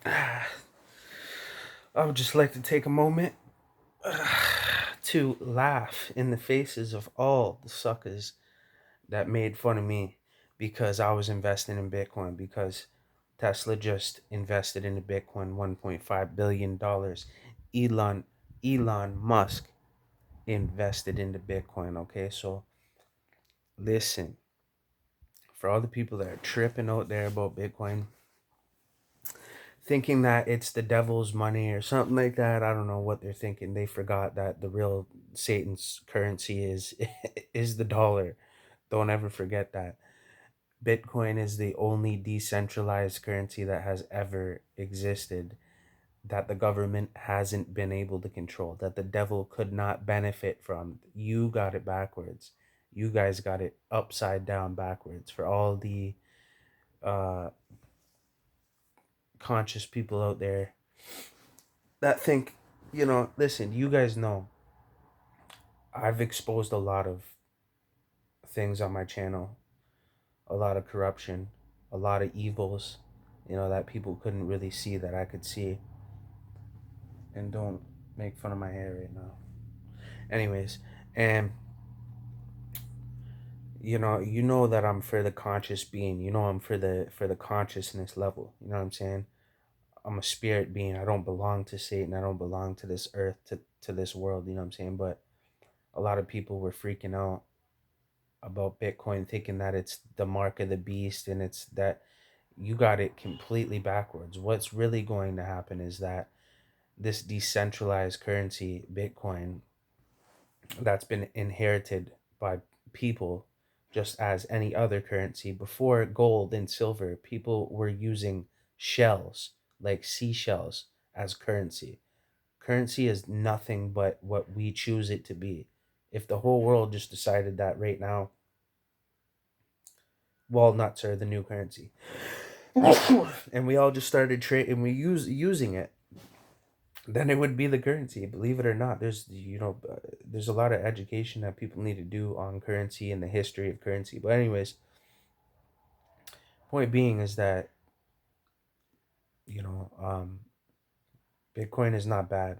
I would just like to take a moment to laugh in the faces of all the suckers that made fun of me because I was investing in Bitcoin, because Tesla just invested into Bitcoin $1.5 billion. Elon Elon Musk invested into Bitcoin. Okay, so listen, for all the people that are tripping out there about Bitcoin, thinking that it's the devil's money or something like that. I don't know what they're thinking. They forgot that the real Satan's currency is is the dollar. Don't ever forget that. Bitcoin is the only decentralized currency that has ever existed, that the government hasn't been able to control, that the devil could not benefit from. You got it backwards. You guys got it upside down backwards. For all the uh, conscious people out there that think, listen, you guys know I've exposed a lot of things on my channel, a lot of corruption, a lot of evils, that people couldn't really see that I could see. And don't make fun of my hair right now. Anyways, and you know that I'm for the conscious being. I'm for the consciousness level. You know what I'm saying? I'm a spirit being. I don't belong to Satan. I don't belong to this earth, to this world. You know what I'm saying? But a lot of people were freaking out about Bitcoin, thinking that it's the mark of the beast, and it's that you got it completely backwards. What's really going to happen is that this decentralized currency, Bitcoin, that's been inherited by people just as any other currency. Before gold and silver, people were using shells, like seashells, as currency. Currency is nothing but what we choose it to be. If the whole world just decided that right now, walnuts are the new currency, and we all just started trading and we using it, then it would be the currency. Believe it or not, there's a lot of education that people need to do on currency and the history of currency. But anyways, point being is that you know um, Bitcoin is not bad,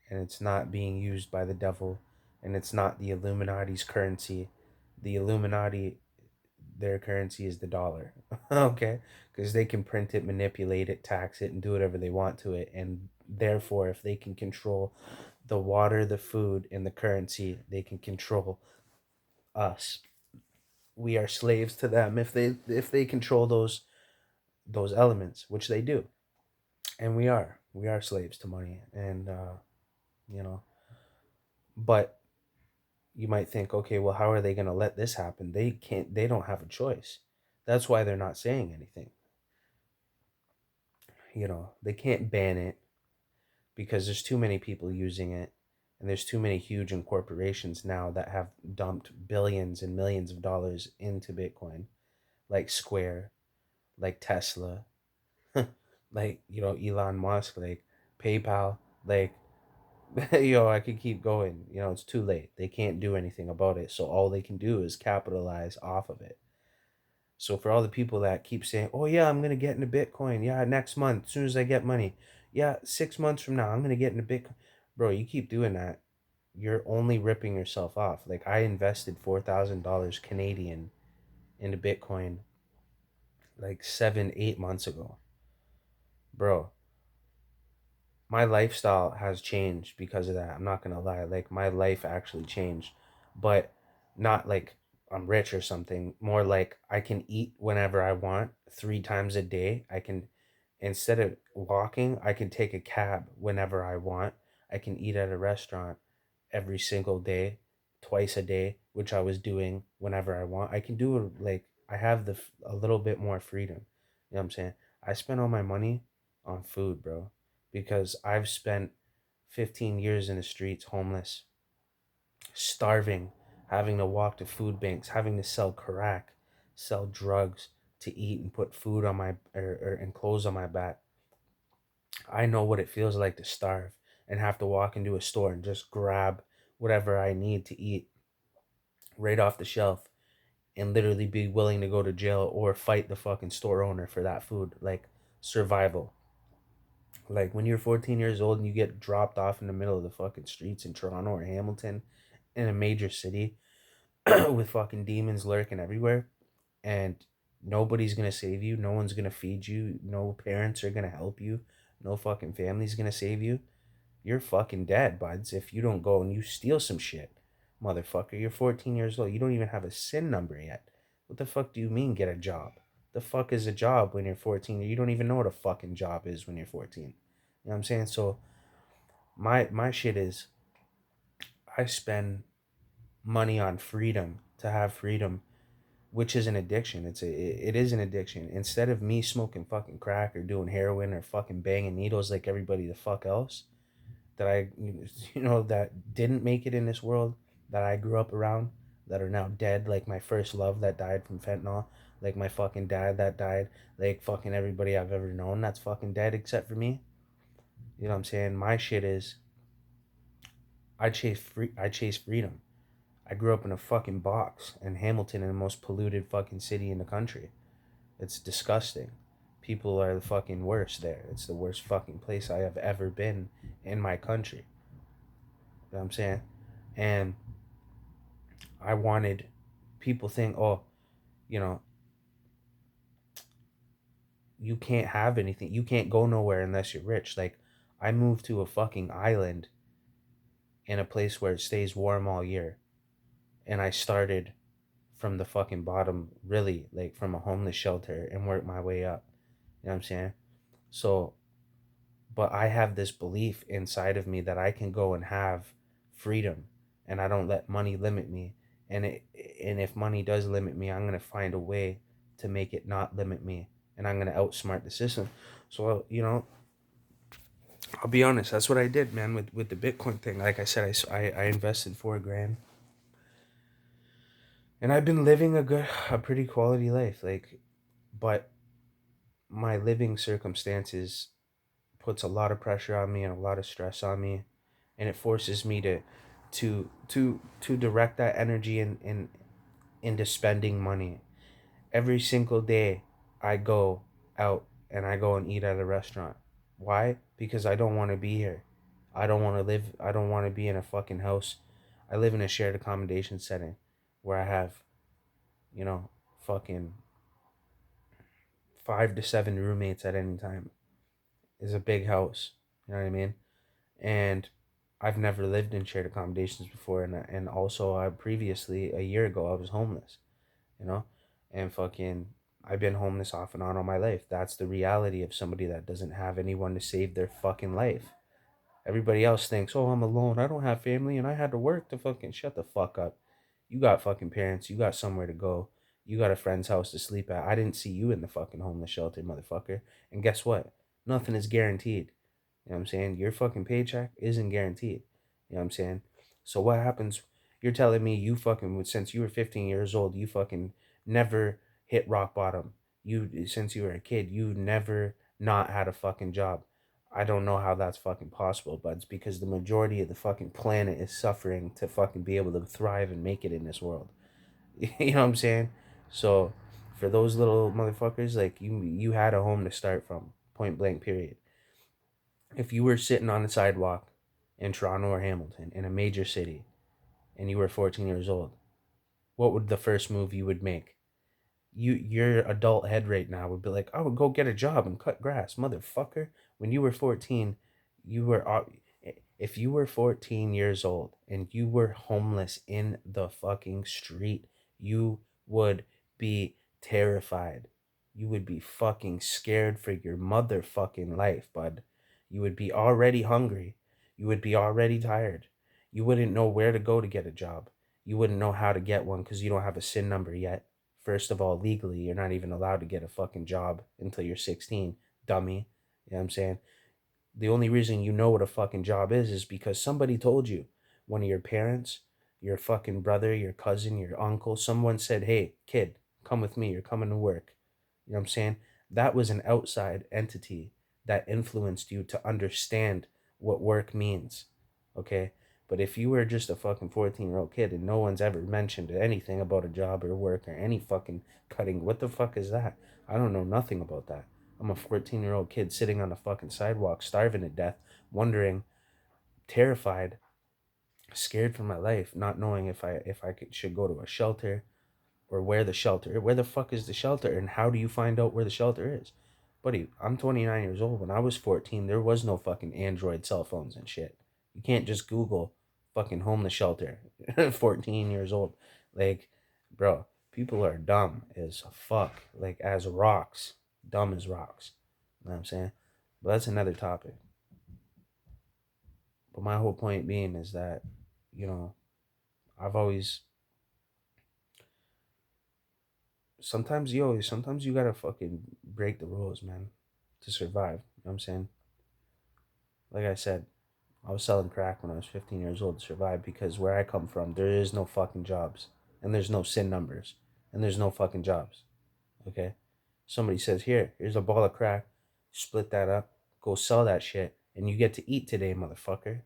and it's not being used by the devil, and it's not the Illuminati's currency. The Illuminati, their currency is the dollar. Okay, because they can print it, manipulate it, tax it, and do whatever they want to it. And therefore, if they can control the water, the food, and the currency, they can control us. We are slaves to them if they control those elements, which they do. And we are slaves to money. And you know but you might think, okay, well, how are they going to let this happen? They don't have a choice. That's why they're not saying anything. They can't ban it because there's too many people using it, and there's too many huge corporations now that have dumped billions and millions of dollars into Bitcoin, like Square, like Tesla, like Elon Musk, like PayPal, like I could keep going. It's too late. They can't do anything about it, so all they can do is capitalize off of it. So for all the people that keep saying, "Oh yeah, I'm gonna get into Bitcoin. Yeah, next month, as soon as I get money. Yeah, 6 months from now, I'm gonna get into Bitcoin." Bro, you keep doing that, you're only ripping yourself off. Like I invested $4,000 Canadian into Bitcoin like 7, 8 months ago, bro. My lifestyle has changed because of that. I'm not gonna lie. Like my life actually changed, but not like I'm rich or something. More like I can eat whenever I want, 3 times a day. I can, instead of walking, I can take a cab whenever I want. I can eat at a restaurant every single day, twice a day, which I was doing whenever I want. I can do it, like I have a little bit more freedom. You know what I'm saying? I spend all my money on food, bro, because I've spent 15 years in the streets, homeless, starving, having to walk to food banks, having to sell crack, sell drugs to eat and put food on my and clothes on my back. I know what it feels like to starve and have to walk into a store and just grab whatever I need to eat right off the shelf and literally be willing to go to jail or fight the fucking store owner for that food. Like survival. Like when you're 14 years old and you get dropped off in the middle of the fucking streets in Toronto or Hamilton in a major city with fucking demons lurking everywhere, and nobody's gonna save you, no one's gonna feed you, no parents are gonna help you, no fucking family's gonna save you, you're fucking dead, buds, if you don't go and you steal some shit. Motherfucker, you're 14 years old. You don't even have a SIN number yet. What the fuck do you mean get a job? The fuck is a job when you're 14? You don't even know what a fucking job is when you're 14. You know what I'm saying? So my shit is I spend money on freedom to have freedom, which is an addiction. It is an addiction. Instead of me smoking fucking crack or doing heroin or fucking banging needles like everybody the fuck else, that I, that didn't make it in this world, that I grew up around, that are now dead, like my first love that died from fentanyl, like my fucking dad that died, like fucking everybody I've ever known that's fucking dead except for me. You know what I'm saying? My shit is I chase freedom. I grew up in a fucking box in Hamilton, in the most polluted fucking city in the country. It's disgusting. People are the fucking worst there. It's the worst fucking place I have ever been in my country. You know what I'm saying? And I wanted people think, oh, you know, you can't have anything. You can't go nowhere unless you're rich. Like, I moved to a fucking island in a place where it stays warm all year. And I started from the fucking bottom, really, like from a homeless shelter and worked my way up. You know what I'm saying? So, but I have this belief inside of me that I can go and have freedom and I don't let money limit me. And if money does limit me, I'm going to find a way to make it not limit me, and I'm going to outsmart the system. So, I'll be honest, that's what I did, man, with the Bitcoin thing. Like I said, I invested 4 grand, and I've been living a pretty quality life. Like, but my living circumstances puts a lot of pressure on me and a lot of stress on me, and it forces me to direct that energy into spending money. Every single day I go out and I go and eat at a restaurant. Why? Because I don't want to be here. I don't want to be in a fucking house. I live in a shared accommodation setting where I have, you know, fucking 5 to 7 roommates at any time. It's a big house. You know what I mean? And I've never lived in shared accommodations before, and also I previously, a year ago, I was homeless, you know, and fucking I've been homeless off and on all my life. That's the reality of somebody that doesn't have anyone to save their fucking life. Everybody else thinks, oh, I'm alone, I don't have family, and I had to work to fucking shut the fuck up. You got fucking parents, you got somewhere to go, you got a friend's house to sleep at. I didn't see you in the fucking homeless shelter, motherfucker. And guess what? Nothing is guaranteed. You know what I'm saying? Your fucking paycheck isn't guaranteed. You know what I'm saying? So what happens? You're telling me you fucking, since you were 15 years old, you fucking never hit rock bottom. You, since you were a kid, you never not had a fucking job. I don't know how that's fucking possible, but it's because the majority of the fucking planet is suffering to fucking be able to thrive and make it in this world. You know what I'm saying? So for those little motherfuckers, like you had a home to start from, point blank period. If you were sitting on the sidewalk in Toronto or Hamilton in a major city and you were 14 years old, what would the first move you would make? Your adult head right now would be like, I would go get a job and cut grass, motherfucker. When you were 14, you were if you were 14 years old and you were homeless in the fucking street, you would be terrified. You would be fucking scared for your motherfucking life, bud. You would be already hungry. You would be already tired. You wouldn't know where to go to get a job. You wouldn't know how to get one because you don't have a SIN number yet. First of all, legally, you're not even allowed to get a fucking job until you're 16, dummy. You know what I'm saying? The only reason you know what a fucking job is because somebody told you. One of your parents, your fucking brother, your cousin, your uncle, someone said, hey, kid, come with me. You're coming to work. You know what I'm saying? That was an outside entity that influenced you to understand what work means. Okay? But if you were just a fucking 14-year-old kid and no one's ever mentioned anything about a job or work or any fucking cutting, what the fuck is that? I don't know nothing about that. I'm a 14-year-old kid sitting on a fucking sidewalk, starving to death, wondering, terrified, scared for my life, not knowing should go to a shelter or where the fuck is the shelter, and how do you find out where the shelter is? Buddy, I'm 29 years old. When I was 14, there was no fucking Android cell phones and shit. You can't just Google fucking homeless shelter. 14 years old. Like, bro, people are dumb as fuck. Like, as rocks. Dumb as rocks. You know what I'm saying? But that's another topic. But my whole point being is that, you know, I've always sometimes you gotta fucking break the rules, man, to survive. You know what I'm saying? Like I said, I was selling crack when I was 15 years old to survive, because where I come from, there is no fucking jobs. And there's no SIN numbers. And there's no fucking jobs. Okay? Somebody says, here's a ball of crack, split that up, go sell that shit, and you get to eat today, motherfucker.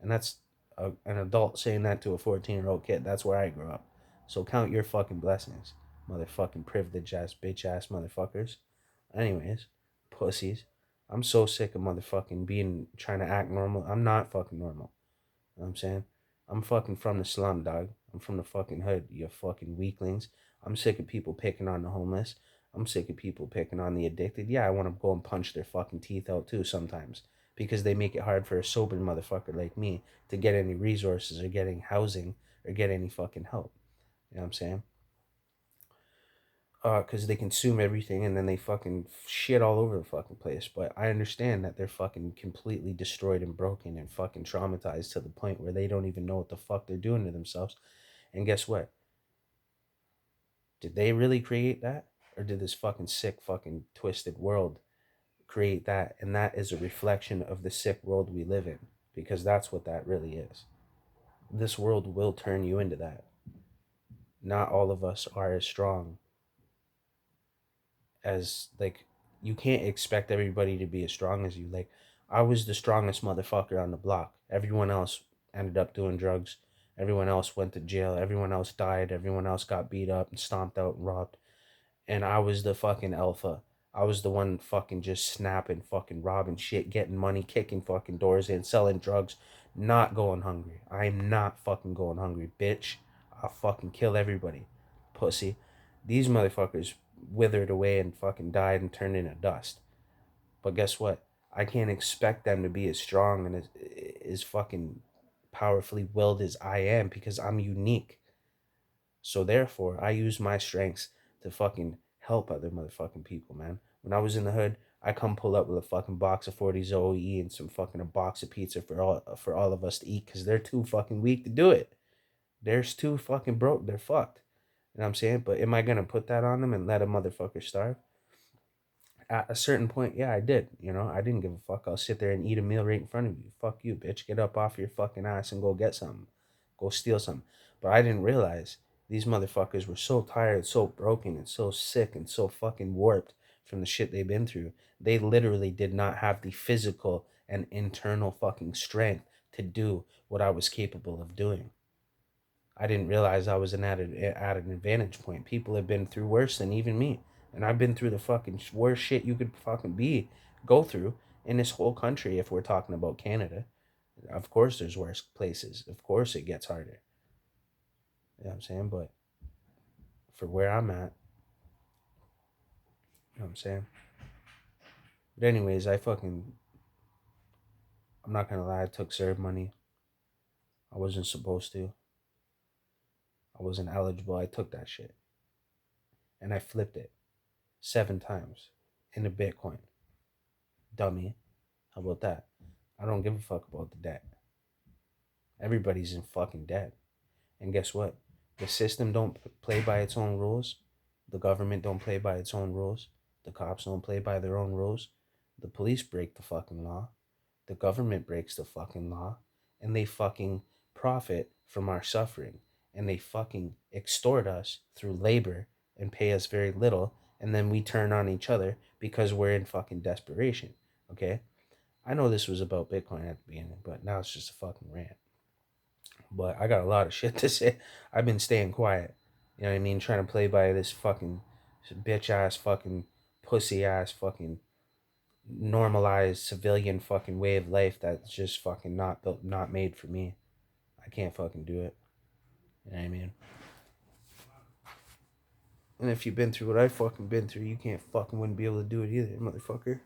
And that's an adult saying that to a 14-year-old kid. That's where I grew up. So count your fucking blessings, motherfucking privileged ass, bitch ass motherfuckers. Anyways, pussies. I'm so sick of motherfucking trying to act normal. I'm not fucking normal. You know what I'm saying? I'm fucking from the slum, dog. I'm from the fucking hood, you fucking weaklings. I'm sick of people picking on the homeless. I'm sick of people picking on the addicted. Yeah, I want to go and punch their fucking teeth out too sometimes, because they make it hard for a sober motherfucker like me to get any resources or getting housing or get any fucking help. You know what I'm saying? Because they consume everything and then they fucking shit all over the fucking place. But I understand that they're fucking completely destroyed and broken and fucking traumatized to the point where they don't even know what the fuck they're doing to themselves. And guess what? Did they really create that? Or did this fucking sick, fucking twisted world create that? And that is a reflection of the sick world we live in. Because that's what that really is. This world will turn you into that. Not all of us are as strong as, like, you can't expect everybody to be as strong as you. Like, I was the strongest motherfucker on the block. Everyone else ended up doing drugs. Everyone else went to jail. Everyone else died. Everyone else got beat up and stomped out and robbed. And I was the fucking alpha. I was the one fucking just snapping, fucking robbing shit, getting money, kicking fucking doors in, selling drugs, not going hungry. I'm not fucking going hungry, bitch. I'll fucking kill everybody. Pussy. These motherfuckers withered away and fucking died and turned into dust. But guess what? I can't expect them to be as strong and as fucking powerfully willed as I am, because I'm unique. So therefore, I use my strengths to fucking help other motherfucking people, man. When I was in the hood, I come pull up with a fucking box of 40 Zoe and some fucking a box of pizza for all of us to eat, because they're too fucking weak to do it. They're too fucking broke. They're fucked. You know what I'm saying? But am I gonna put that on them and let a motherfucker starve? At a certain point, yeah, I did. You know, I didn't give a fuck. I'll sit there and eat a meal right in front of you. Fuck you, bitch. Get up off your fucking ass and go get something. Go steal something. But I didn't realize these motherfuckers were so tired, so broken, and so sick and so fucking warped from the shit they've been through. They literally did not have the physical and internal fucking strength to do what I was capable of doing. I didn't realize I was at an advantage point. People have been through worse than even me, and I've been through the fucking worst shit you could fucking go through in this whole country. If we're talking about Canada, of course there's worse places. Of course it gets harder. You know what I'm saying? But for where I'm at, you know what I'm saying. But anyways, I'm not gonna lie. I took serve money. I wasn't supposed to. I wasn't eligible. I took that shit and I flipped it 7 times into Bitcoin. Dummy. How about that? I don't give a fuck about the debt. Everybody's in fucking debt. And guess what? The system don't play by its own rules. The government don't play by its own rules. The cops don't play by their own rules. The police break the fucking law. The government breaks the fucking law. And they fucking profit from our suffering. And they fucking extort us through labor and pay us very little. And then we turn on each other because we're in fucking desperation. Okay? I know this was about Bitcoin at the beginning, but now it's just a fucking rant. But I got a lot of shit to say. I've been staying quiet. You know what I mean? Trying to play by this fucking bitch ass fucking pussy ass fucking normalized civilian fucking way of life that's just fucking not built, not made for me. I can't fucking do it. You know what I mean? And if you've been through what I fucking been through, you can't fucking wouldn't be able to do it either, motherfucker.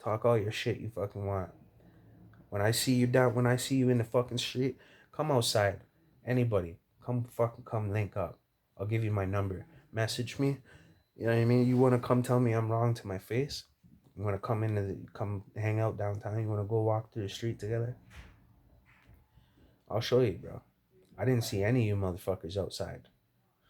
Talk all your shit you fucking want. When I see you in the fucking street, come outside. Anybody, come link up. I'll give you my number. Message me. You know what I mean? You wanna come tell me I'm wrong to my face? You wanna come hang out downtown? You wanna go walk through the street together? I'll show you, bro. I didn't see any of you motherfuckers outside.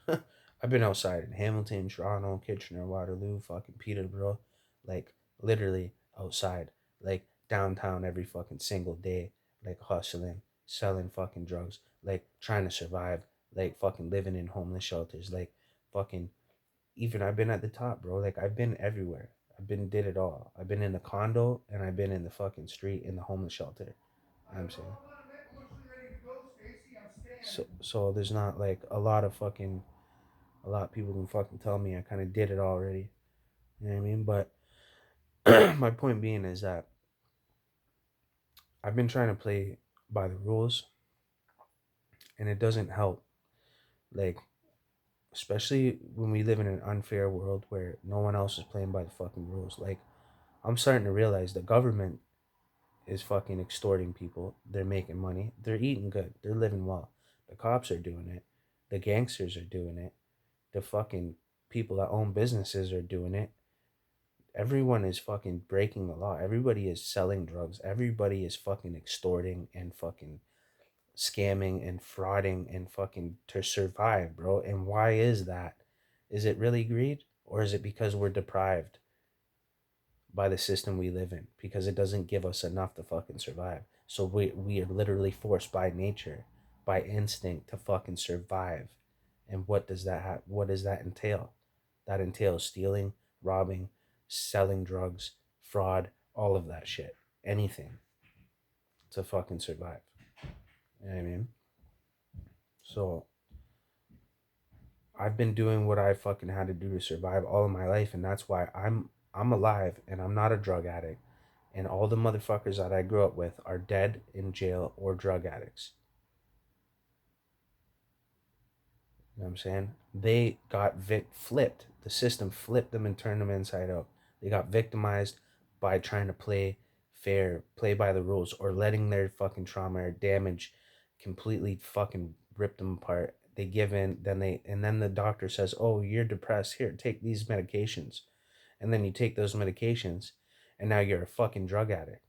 I've been outside in Hamilton, Toronto, Kitchener, Waterloo, fucking Peterborough, like literally outside, like downtown every fucking single day, like hustling, selling fucking drugs, like trying to survive, like fucking living in homeless shelters, like fucking even I've been at the top, bro. Like I've been everywhere. Did it all. I've been in the condo and I've been in the fucking street in the homeless shelter. You know what I'm saying? So there's not like a lot of people can fucking tell me I kind of did it already. You know what I mean? But my point being is that I've been trying to play by the rules and it doesn't help. Like, especially when we live in an unfair world where no one else is playing by the fucking rules. Like, I'm starting to realize the government is fucking extorting people. They're making money. They're eating good. They're living well. The cops are doing it. The gangsters are doing it. The fucking people that own businesses are doing it. Everyone is fucking breaking the law. Everybody is selling drugs. Everybody is fucking extorting and fucking scamming and frauding and fucking to survive, bro. And why is that? Is it really greed? Or is it because we're deprived by the system we live in? Because it doesn't give us enough to fucking survive. So we are literally forced by nature, by instinct to fucking survive. And what does that entail? That entails stealing, robbing, selling drugs, fraud, all of that shit. Anything to fucking survive. You know what I mean? So I've been doing what I fucking had to do to survive all of my life, and that's why I'm alive and I'm not a drug addict. And all the motherfuckers that I grew up with are dead in jail or drug addicts. You know what I'm saying? They got flipped. The system flipped them and turned them inside out. They got victimized by trying to play fair, play by the rules, or letting their fucking trauma or damage completely fucking rip them apart. They give in, then the doctor says, "Oh, you're depressed. Here, take these medications." And then you take those medications, and now you're a fucking drug addict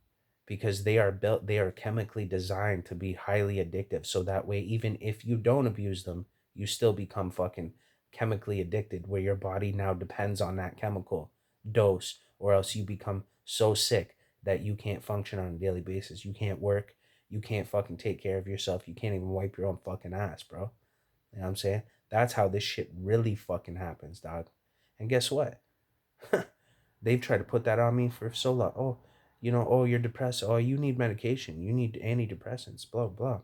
because they are chemically designed to be highly addictive. So that way, even if you don't abuse them, you still become fucking chemically addicted, where your body now depends on that chemical dose, or else you become so sick that you can't function on a daily basis. You can't work. You can't fucking take care of yourself. You can't even wipe your own fucking ass, bro. You know what I'm saying? That's how this shit really fucking happens, dog. And guess what? They've tried to put that on me for so long. Oh, oh, you're depressed. Oh, you need medication. You need antidepressants, blah, blah.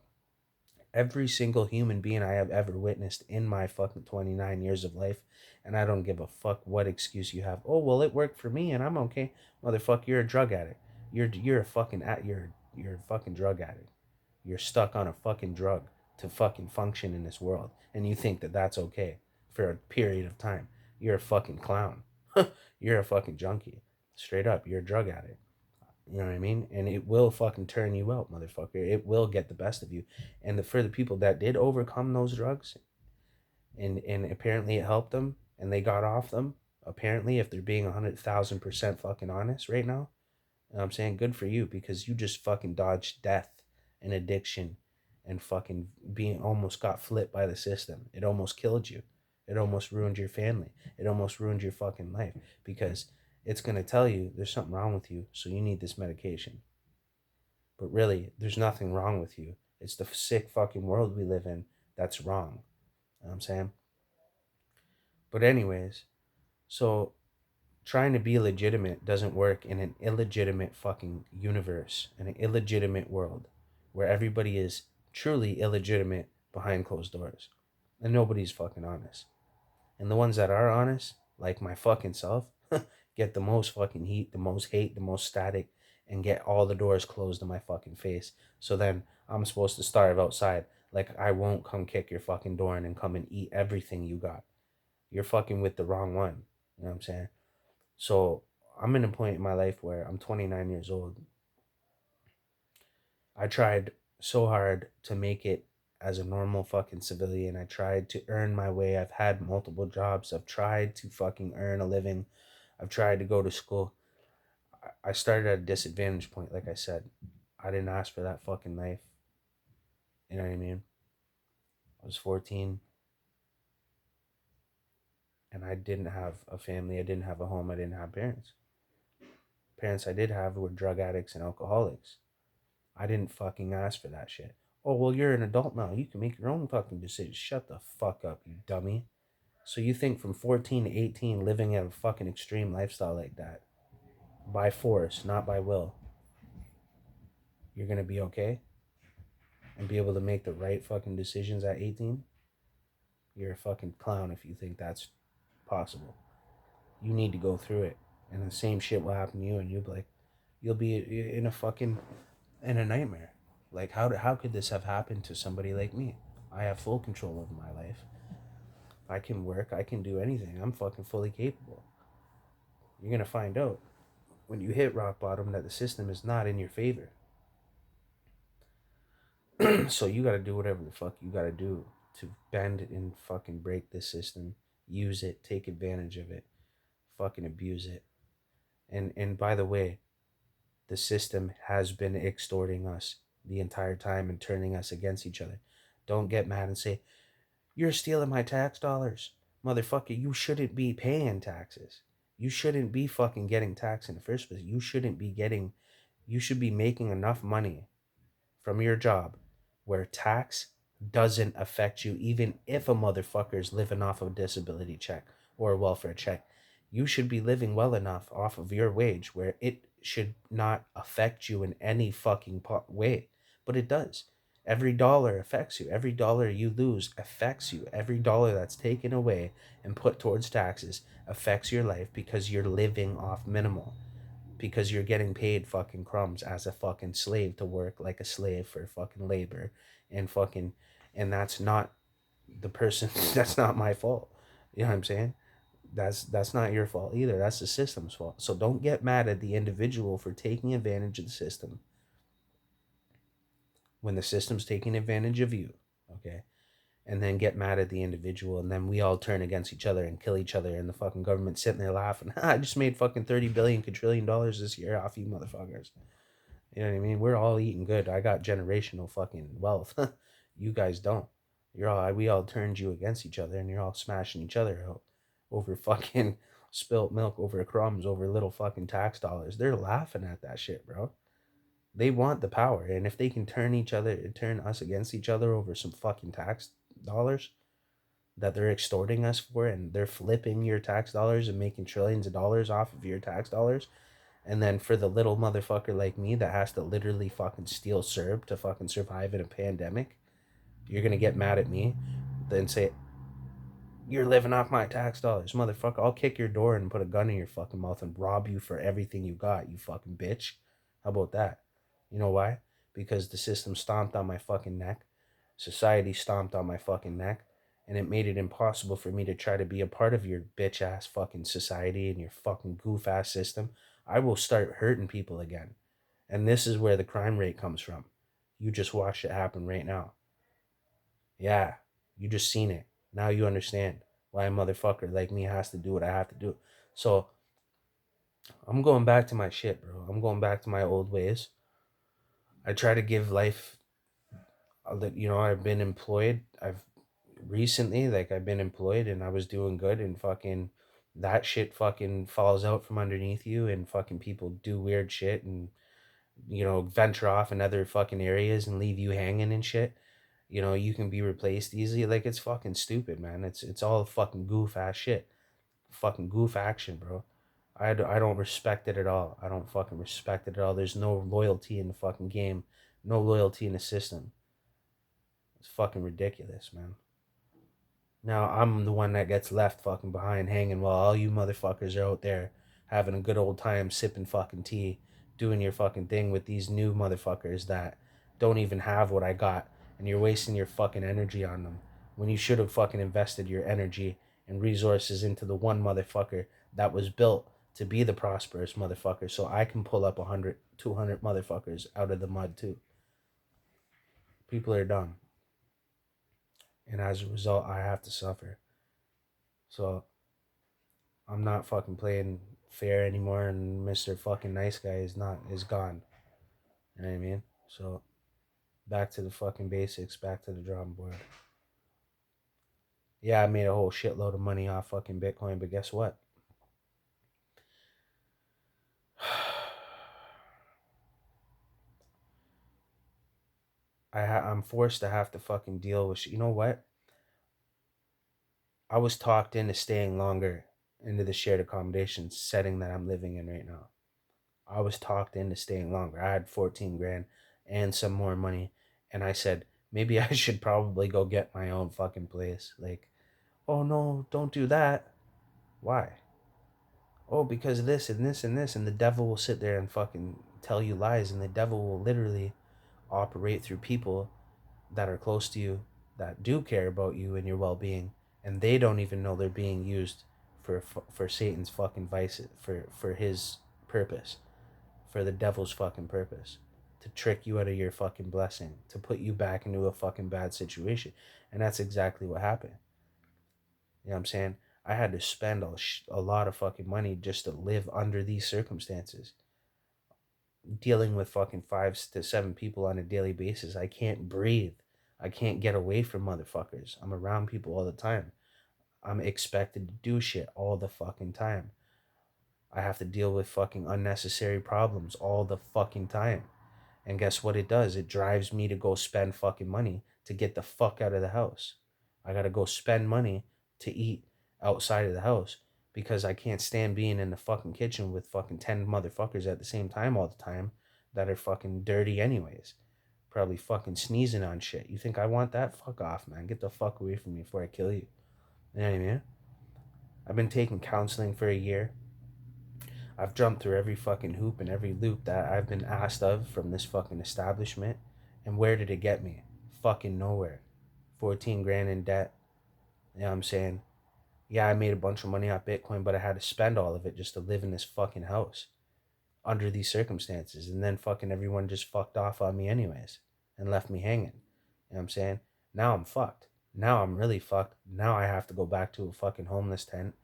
Every single human being I have ever witnessed in my fucking 29 years of life, and I don't give a fuck what excuse you have. Oh, well, it worked for me and I'm okay. Motherfucker, you're a drug addict. You're a fucking you're a fucking drug addict. You're stuck on a fucking drug to fucking function in this world, and you think that that's okay for a period of time. You're a fucking clown. You're a fucking junkie. Straight up, you're a drug addict. You know what I mean? And it will fucking turn you out, motherfucker. It will get the best of you. And for the people that did overcome those drugs, and apparently it helped them, and they got off them. Apparently, if they're being 100,000% fucking honest right now, I'm saying good for you, because you just fucking dodged death and addiction and fucking being almost got flipped by the system. It almost killed you. It almost ruined your family. It almost ruined your fucking life, because it's going to tell you there's something wrong with you, so you need this medication. But really, there's nothing wrong with you. It's the sick fucking world we live in that's wrong. You know what I'm saying? But anyways, so trying to be legitimate doesn't work in an illegitimate fucking universe, in an illegitimate world where everybody is truly illegitimate behind closed doors and nobody's fucking honest. And the ones that are honest, like my fucking self, get the most fucking heat, the most hate, the most static, and get all the doors closed in my fucking face. So then I'm supposed to starve outside. Like, I won't come kick your fucking door in and come and eat everything you got. You're fucking with the wrong one. You know what I'm saying? So I'm in a point in my life where I'm 29 years old. I tried so hard to make it as a normal fucking civilian. I tried to earn my way. I've had multiple jobs. I've tried to fucking earn a living. I've tried to go to school. I started at a disadvantage point, like I said. I didn't ask for that fucking knife. You know what I mean? I was 14 and I didn't have a family. I didn't have a home. I didn't have parents. Parents I did have were drug addicts and alcoholics. I didn't fucking ask for that shit. Oh, well, you're an adult now. You can make your own fucking decisions. Shut the fuck up, you dummy. So you think from 14 to 18 living a fucking extreme lifestyle like that, by force, not by will, you're gonna be okay and be able to make the right fucking decisions at 18? You're a fucking clown if you think that's possible. You need to go through it. And the same shit will happen to you, and you'll be in a fucking, in a nightmare. Like, how could this have happened to somebody like me? I have full control over my life. I can work, I can do anything. I'm fucking fully capable. You're gonna find out when you hit rock bottom that the system is not in your favor. So you gotta do whatever the fuck you gotta do to bend and fucking break this system. Use it, take advantage of it, fucking abuse it. And by the way, the system has been extorting us the entire time and turning us against each other. Don't get mad and say, "You're stealing my tax dollars." Motherfucker, you shouldn't be paying taxes. You shouldn't be fucking getting taxed in the first place. You should be making enough money from your job where tax doesn't affect you, even if a motherfucker's living off of a disability check or a welfare check. You should be living well enough off of your wage where it should not affect you in any fucking way. But it does. Every dollar affects you. Every dollar you lose affects you. Every dollar that's taken away and put towards taxes affects your life because you're living off minimal, because you're getting paid fucking crumbs as a fucking slave to work like a slave for fucking labor and fucking, and that's not the person. That's not my fault. You know what I'm saying? That's not your fault either. That's the system's fault. So don't get mad at the individual for taking advantage of the system when the system's taking advantage of you. Okay? And then get mad at the individual, and then we all turn against each other and kill each other, and the fucking government sitting there laughing. I just made fucking 30 billion quadrillion dollars this year off you motherfuckers. You know what I mean? We're all eating good. I got generational fucking wealth. You guys don't. We all turned you against each other, and you're all smashing each other out over fucking spilt milk, over crumbs, over little fucking tax dollars. They're laughing at that shit, bro. They want the power, and if they can turn us against each other over some fucking tax dollars that they're extorting us for, and they're flipping your tax dollars and making trillions of dollars off of your tax dollars, and then for the little motherfucker like me that has to literally fucking steal CERB to fucking survive in a pandemic, you're gonna get mad at me, then say, "You're living off my tax dollars, motherfucker." I'll kick your door and put a gun in your fucking mouth and rob you for everything you got, you fucking bitch. How about that? You know why? Because the system stomped on my fucking neck. Society stomped on my fucking neck. And it made it impossible for me to try to be a part of your bitch ass fucking society and your fucking goof ass system. I will start hurting people again. And this is where the crime rate comes from. You just watched it happen right now. Yeah, you just seen it. Now you understand why a motherfucker like me has to do what I have to do. So I'm going back to my shit, bro. I'm going back to my old ways. I try to give life, I've been employed. I've been employed and I was doing good, and fucking that shit fucking falls out from underneath you, and fucking people do weird shit and, venture off in other fucking areas and leave you hanging and shit. You can be replaced easily. Like, it's fucking stupid, man. It's all fucking goof ass shit. Fucking goof action, bro. I don't respect it at all. I don't fucking respect it at all. There's no loyalty in the fucking game. No loyalty in the system. It's fucking ridiculous, man. Now I'm the one that gets left fucking behind hanging while all you motherfuckers are out there having a good old time sipping fucking tea, doing your fucking thing with these new motherfuckers that don't even have what I got, and you're wasting your fucking energy on them when you should have fucking invested your energy and resources into the one motherfucker that was built to be the prosperous motherfucker, so I can pull up 100, 200 motherfuckers out of the mud too. People are dumb, and as a result I have to suffer. So I'm not fucking playing fair anymore, and Mr. fucking nice guy is gone. You know what I mean? So back to the fucking basics, back to the drawing board. Yeah, I made a whole shitload of money off fucking Bitcoin, but guess what? I'm forced to have to fucking deal with you know what? I was talked into staying longer into the shared accommodation setting that I'm living in right now. I was talked into staying longer. I had 14 grand and some more money, and I said maybe I should probably go get my own fucking place. Like, oh no, don't do that. Why? Oh, because of this and this and this, and the devil will sit there and fucking tell you lies, and the devil will literally operate through people that are close to you, that do care about you and your well-being, and they don't even know they're being used for Satan's fucking vices, for his purpose, for the devil's fucking purpose, to trick you out of your fucking blessing, to put you back into a fucking bad situation. And that's exactly what happened. You know what I'm saying? I had to spend a lot of fucking money just to live under these circumstances, dealing with fucking 5 to 7 people on a daily basis. I can't breathe. I can't get away from motherfuckers. I'm around people all the time. I'm expected to do shit all the fucking time. I have to deal with fucking unnecessary problems all the fucking time. And guess what it does? It drives me to go spend fucking money to get the fuck out of the house. I gotta go spend money to eat outside of the house because I can't stand being in the fucking kitchen with fucking 10 motherfuckers at the same time all the time that are fucking dirty anyways. Probably fucking sneezing on shit. You think I want that? Fuck off, man. Get the fuck away from me before I kill you. You know what I mean? I've been taking counseling for a year. I've jumped through every fucking hoop and every loop that I've been asked of from this fucking establishment. And where did it get me? Fucking nowhere. 14 grand in debt. You know what I'm saying? Yeah, I made a bunch of money off Bitcoin, but I had to spend all of it just to live in this fucking house under these circumstances. And then fucking everyone just fucked off on me anyways and left me hanging. You know what I'm saying? Now I'm fucked. Now I'm really fucked. Now I have to go back to a fucking homeless tent.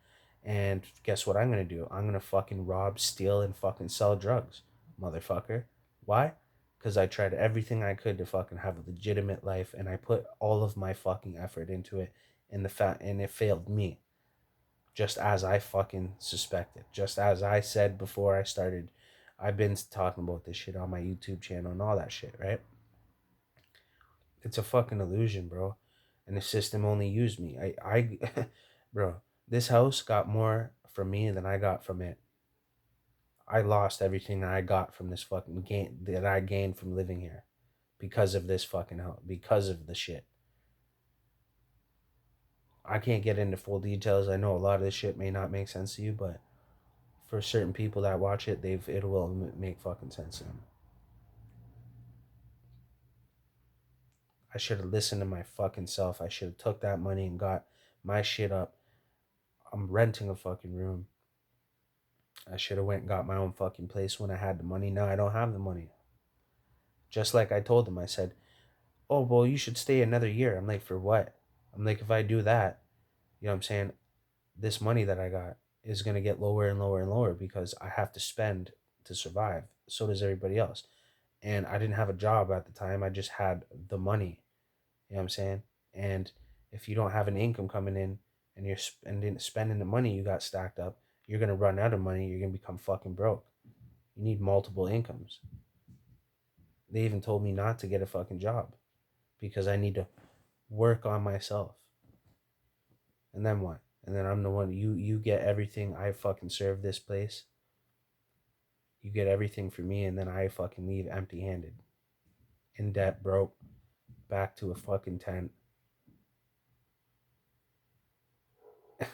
And guess what I'm gonna do? I'm gonna fucking rob, steal, and fucking sell drugs, motherfucker. Why? Because I tried everything I could to fucking have a legitimate life, and I put all of my fucking effort into it, and it failed me, just as I fucking suspected, just as I said before I started. I've been talking about this shit on my YouTube channel and all that shit, right? It's a fucking illusion, bro. And the system only used me. Bro, this house got more from me than I got from it. I lost everything I got from this fucking gain that I gained from living here because of this fucking house, because of the shit. I can't get into full details. I know a lot of this shit may not make sense to you, but for certain people that watch it, it will make fucking sense to them. I should have listened to my fucking self. I should have took that money and got my shit up. I'm renting a fucking room. I should have went and got my own fucking place when I had the money. Now I don't have the money. Just like I told them, I said, "Oh, well, you should stay another year." I'm like, "For what?" I'm like, "If I do that, you know what I'm saying? This money that I got is going to get lower and lower and lower because I have to spend to survive. So does everybody else." And I didn't have a job at the time. I just had the money. You know what I'm saying? And if you don't have an income coming in and you're spending the money you got stacked up, you're going to run out of money. You're going to become fucking broke. You need multiple incomes. They even told me not to get a fucking job because I need to work on myself. And then what? And then I'm the one, you get everything. I fucking serve this place. You get everything for me, and then I fucking leave empty handed. In debt, broke, back to a fucking tent.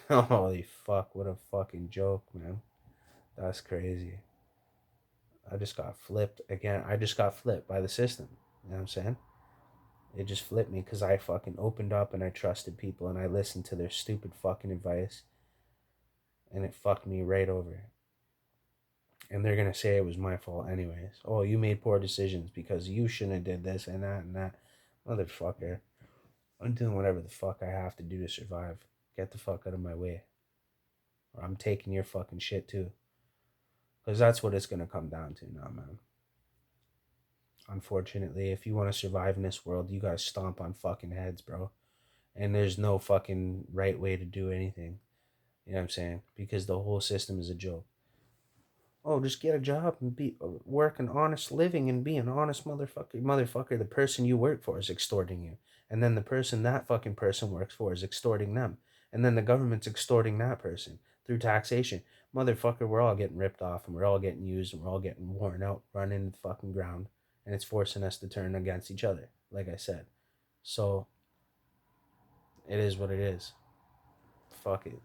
Holy fuck, what a fucking joke, man. That's crazy. I just got flipped again. I just got flipped by the system. You know what I'm saying? It just flipped me because I fucking opened up and I trusted people and I listened to their stupid fucking advice and it fucked me right over. And they're gonna say it was my fault anyways. Oh, you made poor decisions because you shouldn't have did this and that and that. Motherfucker. I'm doing whatever the fuck I have to do to survive. Get the fuck out of my way. Or I'm taking your fucking shit too. Because that's what it's gonna come down to now, man. Unfortunately, if you want to survive in this world, you gotta stomp on fucking heads, bro. And there's no fucking right way to do anything. You know what I'm saying? Because the whole system is a joke. Oh, just get a job and be work an honest living and be an honest motherfucker. Motherfucker, the person you work for is extorting you, and then the person that fucking person works for is extorting them, and then the government's extorting that person through taxation. Motherfucker, we're all getting ripped off, and we're all getting used, and we're all getting worn out, run into the fucking ground, and it's forcing us to turn against each other. Like I said, so it is what it is. Fuck it.